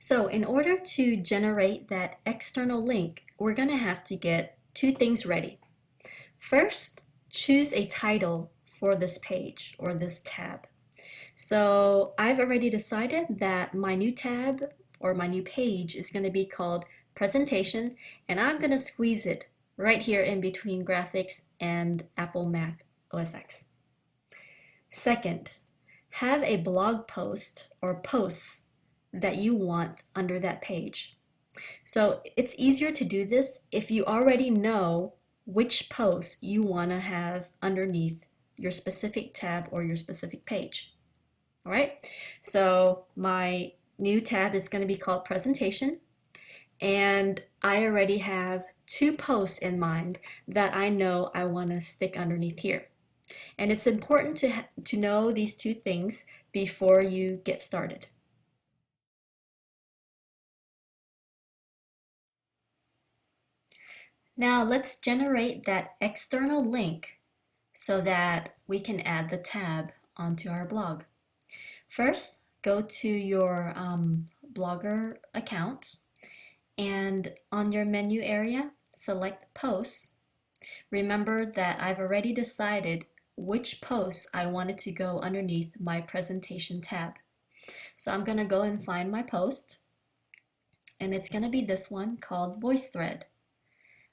So in order to generate that external link, we're going to have to get two things ready. First, choose a title for this page or this tab. So I've already decided that my new tab or my new page is going to be called Presentation, and I'm going to squeeze it right here in between Graphics and Apple Mac OS X. Second, have a blog post or posts that you want under that page. So it's easier to do this if you already know which post you want to have underneath your specific tab or your specific page. All right, so my new tab is going to be called Presentation, and I already have two posts in mind that I know I want to stick underneath here. And it's important to know these two things before you get started. Now let's generate that external link so that we can add the tab onto our blog. First, go to your Blogger account, and on your menu area, select Posts. Remember that I've already decided which posts I wanted to go underneath my Presentation tab. So I'm going to go and find my post, and it's going to be this one called VoiceThread.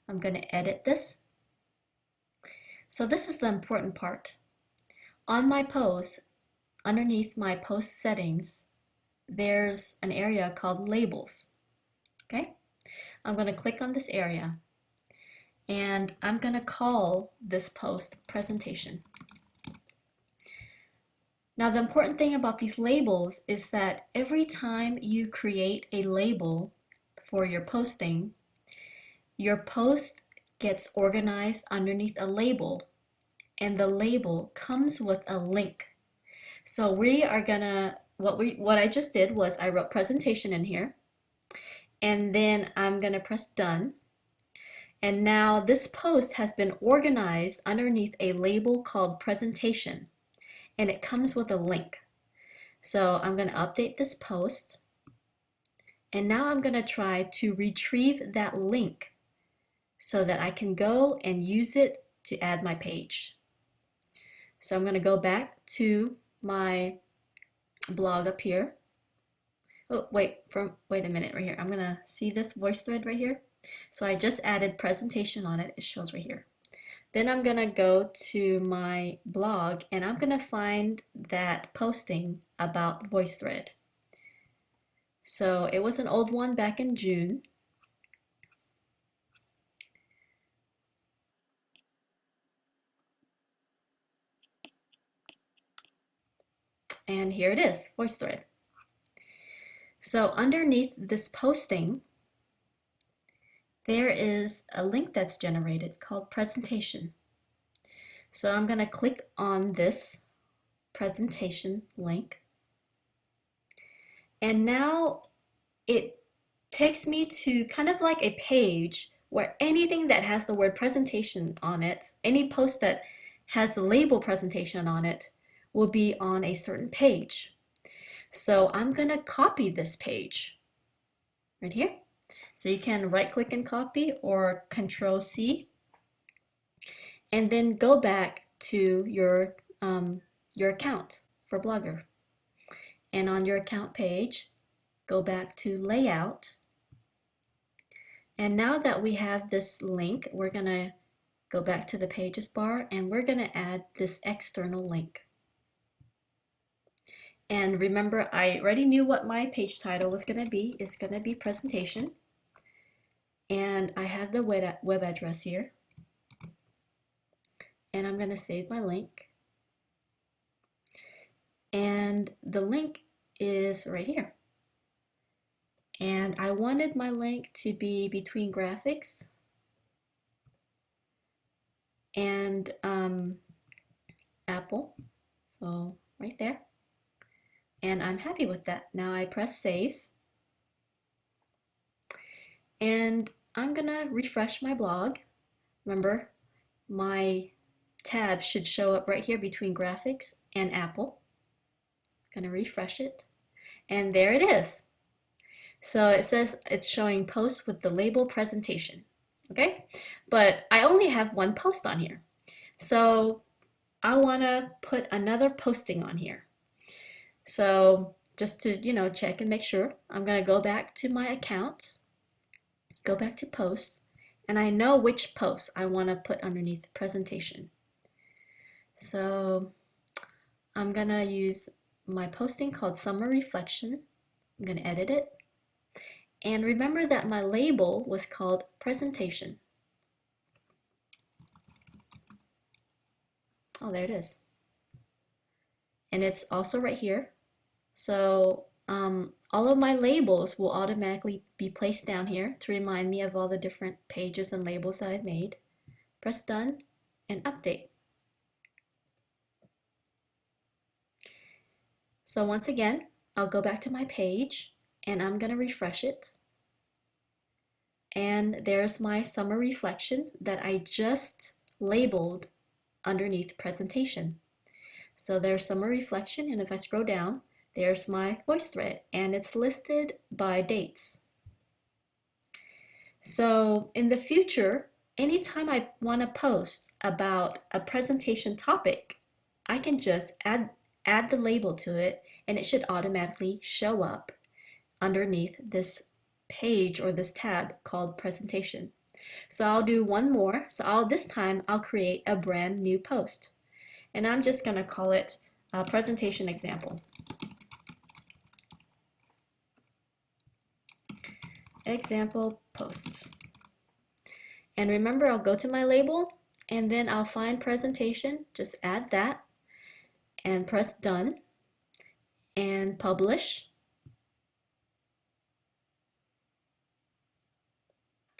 I'm going to edit this. So this is the important part. On my post, underneath my post settings, there's an area called Labels. Okay? I'm going to click on this area, and I'm going to call this post Presentation. Now the important thing about these labels is that every time you create a label for your posting, your post gets organized underneath a label, and the label comes with a link. So we are gonna, what I just did was I wrote Presentation in here, and then I'm gonna press Done. And now this post has been organized underneath a label called Presentation, and it comes with a link. So I'm going to update this post, and now I'm going to try to retrieve that link so that I can go and use it to add my page. So I'm going to go back to my blog up here. Oh, wait a minute right here. I'm going to see this VoiceThread right here. So I just added Presentation on it. It shows right here. Then I'm going to go to my blog, and I'm going to find that posting about VoiceThread. So it was an old one back in June. And here it is, VoiceThread. So underneath this posting, there is a link that's generated called Presentation. So I'm going to click on this Presentation link. And now it takes me to kind of like a page where anything that has the word Presentation on it, any post that has the label Presentation on it, will be on a certain page. So I'm going to copy this page right here. So you can right click and copy or Control C, and then go back to your account for Blogger. And on your account page, go back to Layout. And now that we have this link, we're going to go back to the Pages bar, and we're going to add this external link. And remember, I already knew what my page title was going to be. It's going to be Presentation. And I have the web address here. And I'm going to save my link. And the link is right here. And I wanted my link to be between Graphics and Apple. So right there. And I'm happy with that. Now I press Save. And I'm gonna refresh my blog. Remember, my tab should show up right here between Graphics and Apple. Gonna refresh it. And there it is. So it says it's showing posts with the label presentation. Okay, but I only have one post on here. So I want to put another posting on here. So just to, check and make sure, I'm going to go back to my account, go back to posts, and I know which post I want to put underneath the presentation. So I'm going to use my posting called Summer Reflection. I'm going to edit it. And remember that my label was called Presentation. Oh, there it is. And it's also right here. So all of my labels will automatically be placed down here to remind me of all the different pages and labels that I've made. Press done and update. So once again, I'll go back to my page and I'm going to refresh it. And there's my summer reflection that I just labeled underneath presentation. So there's summer reflection, and if I scroll down, there's my VoiceThread, and it's listed by dates. So in the future, anytime I want to post about a presentation topic, I can just add the label to it, and it should automatically show up underneath this page or this tab called presentation. So I'll do one more. So this time I'll create a brand new post, and I'm just going to call it a presentation example. Example post. And remember, I'll go to my label and then I'll find presentation, just add that and press done and publish.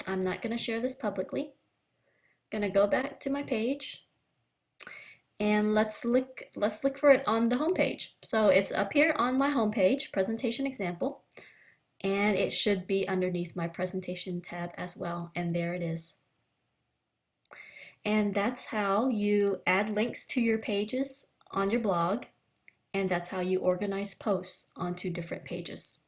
I'm not going to share this publicly. I'm going to go back to my page and let's look for it on the home page. So it's up here on my home page, presentation example, and it should be underneath my presentation tab as well, and there it is. And that's how you add links to your pages on your blog, and that's how you organize posts onto different pages.